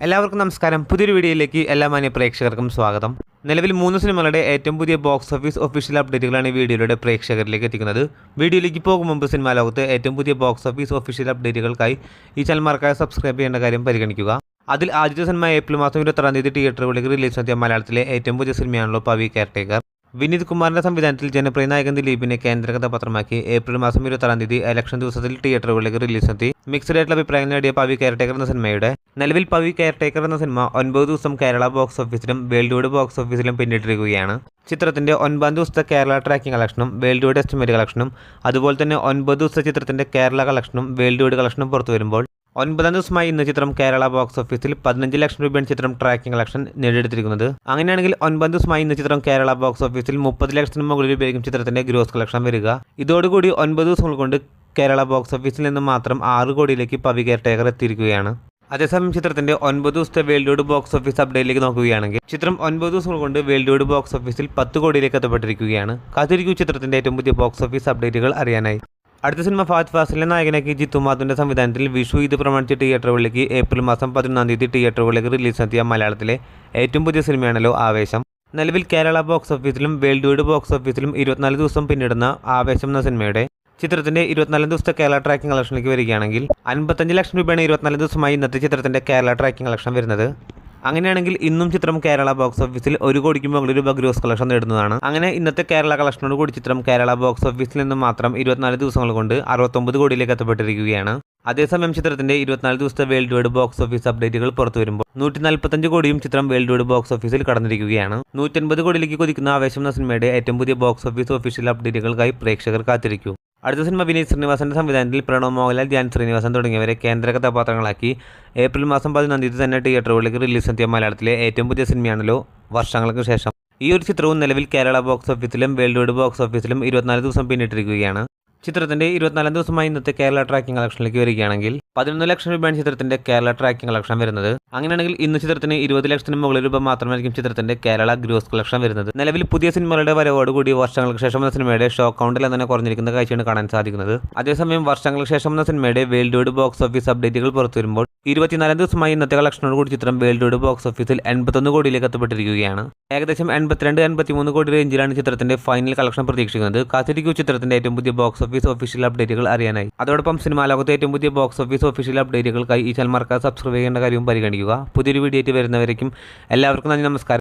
എല്ലാവർക്കും നമസ്കാരം. പുതിയൊരു വീഡിയോയിലേക്ക് എല്ലാ മാന്യ പ്രേക്ഷകർക്കും സ്വാഗതം. നിലവിൽ 3 സിനിമകളുടെ ഏറ്റവും പുതിയ ബോക്സ് ഓഫീസ് ഒഫീഷ്യൽ അപ്ഡേറ്റുകളാണ് ഈ വീഡിയോയിലൂടെ പ്രേക്ഷകരിലേക്ക് എത്തിക്കുന്നത്. വീഡിയോയിലേക്ക് പോകും മുമ്പ് സിനിമാ ലോകത്ത് ഏറ്റവും പുതിയ ബോക്സ് ഓഫീസ് ഒഫീഷ്യൽ അപ്ഡേറ്റുകൾക്കായി ഈ ചാനൽ മറക്കാതെ സബ്സ്ക്രൈബ് ചെയ്യേണ്ട കാര്യം പരിഗണിക്കുക. അതിൽ ആദ്യത്തെ സിനിമ ഏപ്രിൽ മാസം 26-ാം തീയതി തിയേറ്ററുകളിലേക്ക് റിലീസ് നടത്തിയ മലയാളത്തിലെ ഏറ്റവും പുതിയ സിനിമയാണല്ലോ പവി കെയർടേക്കർ. വിനീത് കുമാറിന്റെ സംവിധാനത്തിൽ ജനപ്രിയ നായകൻ ദിലീപിനെ കേന്ദ്ര കഥാപാത്രമാക്കി ഏപ്രിൽ മാസം 26-ാം തീയതി ഇലക്ഷൻ ദിവസത്തിൽ തിയേറ്ററുകളിലേക്ക് റിലീസ് നടത്തി മിക്സ്ഡ് ആയിട്ടുള്ള അഭിപ്രായങ്ങൾ നേടിയ പവി കെയർടേക്കർ എന്ന സിനിമയുടെ നിലവിൽ പവി കെയർടേക്കർ എന്ന സിനിമ 9 ദിവസം കേരള ബോക്സ് ഓഫീസിലും വേൾഡ് വൈഡ് ബോക്സ് ഓഫീസിലും പിന്നിട്ടിരിക്കുകയാണ്. ചിത്രത്തിന്റെ 9 ദിവസത്തെ കേരള ട്രാക്കിംഗ് കളക്ഷനും വേൾഡ് വൈഡ് എസ്റ്റിമേറ്റ് കളക്ഷനും അതുപോലെ തന്നെ 9 ദിവസത്തെ ചിത്രത്തിന്റെ കേരള കളക്ഷനും വേൾഡ് വൈഡ് കളക്ഷനും പുറത്തു വരുമ്പോൾ 9-ാം ദിവസമായി ഇന്ന് ചിത്രം കേരള ബോക്സ് ഓഫീസിൽ 15 ലക്ഷം രൂപയാണ് ചിത്രം ട്രാക്കിംഗ് കളക്ഷൻ നേടിയെടുത്തിരിക്കുന്നത്. അങ്ങനെയാണെങ്കിൽ 9-ാം ദിവസമായി ഇന്ന് ചിത്രം കേരള ബോക്സ് ഓഫീസിൽ 30 ലക്ഷത്തിന് മുകളിൽ രൂപയായിരിക്കും ചിത്രത്തിന്റെ ഗ്രോസ് കളക്ഷൻ വരിക. ഇതോടുകൂടി 9 ദിവസങ്ങൾ കൊണ്ട് കേരള ബോക്സ് ഓഫീസിൽ നിന്ന് മാത്രം 6 കോടിയിലേക്ക് പവി കെയർടേക്കർ എത്തിയിരിക്കുകയാണ്. അതേസമയം ചിത്രത്തിന്റെ 9 ദിവസത്തെ വേൾഡ് വൈഡ് ബോക്സ് ഓഫീസ് അപ്ഡേറ്റിലേക്ക് നോക്കുകയാണെങ്കിൽ ചിത്രം 9 ദിവസങ്ങൾ കൊണ്ട് വേൾഡ് വൈഡ് ബോക്സ് ഓഫീസിൽ 10 കോടിയിലേക്ക് എത്തപ്പെട്ടിരിക്കുകയാണ്. കാത്തിരിക്കൂ ചിത്രത്തിന്റെ ഏറ്റവും പുതിയ ബോക്സ് ഓഫീസ് അപ്ഡേറ്റുകൾ അറിയാനായി. അടുത്ത സിനിമ ഫഹദ് ഫാസിലിനെ നായകനാക്കി ജിത്തു മാധവന്റെ സംവിധാനത്തിൽ വിഷു ഇത് പ്രമാണിച്ച് തിയേറ്ററുകളിലേക്ക് ഏപ്രിൽ മാസം 11-ാം തീയതി തിയേറ്ററുകളിലേക്ക് റിലീസ് നടത്തിയ മലയാളത്തിലെ ഏറ്റവും പുതിയ സിനിമയാണല്ലോ ആവേശം. നിലവിൽ കേരള ബോക്സ് ഓഫീസിലും വേൾഡ് വൈഡ് ബോക്സ് ഓഫീസിലും 24 ദിവസം പിന്നിടുന്ന ആവേശം എന്ന സിനിമയുടെ ചിത്രത്തിന്റെ 24 ദിവസത്തെ കേരള ട്രാക്കിംഗ് കളക്ഷനിലേക്ക് വരികയാണെങ്കിൽ 55 ലക്ഷം രൂപയാണ് 24 ദിവസമായി ഇന്നത്തെ ചിത്രത്തിന്റെ കേരള ട്രാക്കിംഗ് കളക്ഷൻ വരുന്നത്. അങ്ങനെയാണെങ്കിൽ ഇന്നും ചിത്രം കേരള ബോക്സ് ഓഫീസിൽ 1 കോടിക്ക് മുകളിൽ രൂപ ഗ്രോസ് കളക്ഷൻ നേടുന്നതാണ്. അങ്ങനെ ഇന്നത്തെ കേരള കളക്ഷനോട് കൂടി ചിത്രം കേരള ബോക്സ് ഓഫീസിൽ നിന്ന് മാത്രം 24 ദിവസങ്ങൾ കൊണ്ട് 69 കോടിയിലേക്ക് എത്തപ്പെട്ടിരിക്കുകയാണ്. അതേസമയം ചിത്രത്തിന്റെ 24 ദിവസത്തെ വേൾഡ് വൈഡ് ബോക്സ് ഓഫീസ് അപ്ഡേറ്റുകൾ പുറത്തു വരുമ്പോൾ 145 കോടിയും ചിത്രം വേൾഡ് വൈഡ് ബോക്സ് ഓഫീസിൽ കടന്നിരിക്കുകയാണ്. 150 കോടിയിലേക്ക് കുതിക്കുന്ന ആവേശം എന്ന സിനിമയുടെ ഏറ്റവും പുതിയ ബോക്സ് ഓഫീസ് ഒഫീഷ്യൽ അപ്ഡേറ്റുകൾക്കായി പ്രേക്ഷകർ കാത്തിരിക്കൂ. അടുത്ത സിനിമ വിനീത് ശ്രീനിവാസന്റെ സംവിധാനത്തിൽ പ്രണവ് മോഹൻലാൽ, ധ്യാൻ ശ്രീനിവാസൻ തുടങ്ങിയവരെ കേന്ദ്ര കഥാപാത്രങ്ങളാക്കി ഏപ്രിൽ മാസം 11-ാം തീയതി തന്നെ തിയേറ്ററുകളിലേക്ക് റിലീസ് നടത്തിയ മലയാളത്തിലെ ഏറ്റവും പുതിയ സിനിമയാണല്ലോ വർഷങ്ങൾക്ക് ശേഷം. ഈ ഒരു ചിത്രവും നിലവിൽ കേരള ബോക്സ് ഓഫീസിലും വേൾഡ് വൈഡ് ബോക്സ് ഓഫീസിലും 24 ദിവസം പിന്നിട്ടിരിക്കുകയാണ്. ചിത്രത്തിന്റെ 24-ാം ദിവസമായി ഇന്നത്തെ കേരള ട്രാക്കിംഗ് കളക്ഷനിലേക്ക് വരികയാണെങ്കിൽ 11 ലക്ഷം രൂപയാണ് ചിത്രത്തിന്റെ കേരള ട്രാക്കിംഗ് കളക്ഷൻ വരുന്നത്. അങ്ങനെയാണെങ്കിൽ ഇന്ന് ചിത്രത്തിന് 20 ലക്ഷത്തിന് മുകളിൽ രൂപ മാത്രമായിരിക്കും ചിത്രത്തിന്റെ കേരള ഗ്രോസ് കളക്ഷൻ വരുന്നത്. നിലവിൽ പുതിയ സിനിമകളുടെ വരവോടുകൂടി വർഷങ്ങൾക്ക് ശേഷം എന്ന സിനിമയുടെ ഷോ കൗണ്ടിൽ തന്നെ കുറഞ്ഞിരിക്കുന്ന കാഴ്ചയാണ് കാണാൻ സാധിക്കുന്നത്. അതേസമയം വർഷങ്ങൾക്ക് ശേഷം എന്ന സിനിമയുടെ വേൾഡ് വൈഡ് ബോക്സ് ഓഫീസ് അപ്ഡേറ്റുകൾ പുറത്തു വരുമ്പോൾ 24 ദിവസമായി ഇന്നത്തെ കളക്ഷനോട് കൂടി ചിത്രം വേൾഡ് വൈഡ് ബോക്സ് ഓഫീസിൽ 81 കോടിയിലേക്ക് എത്തപ്പെട്ടിരിക്കുകയാണ്. ഏകദേശം 82-83 കോടി റേഞ്ചിലാണ് ചിത്രത്തിന്റെ ഫൈനൽ കളക്ഷൻ പ്രതീക്ഷിക്കുന്നത്. കാത്തിരിക്കൂ ചിത്രത്തിന്റെ ഏറ്റവും പുതിയ ബോക്സ് ഓഫീസ് ഒഫീഷ്യൽ അപ്ഡേറ്റുകൾ അറിയാനായി. അതോടൊപ്പം സിനിമാ ലോകത്തെ ഏറ്റവും പുതിയ ബോക്സ് ഓഫീസ് ഒഫീഷ്യൽ അപ്ഡേറ്റുകൾക്കായി ഈ ചാനൽ മറക്കാതെ സബ്സ്ക്രൈബ് ചെയ്യേണ്ട കാര്യം പരിഗണിക്കുക. പുതിയൊരു വീഡിയോ ആയിട്ട് വരുന്നവരേക്കും എല്ലാവർക്കും നന്ദി, നമസ്കാരം.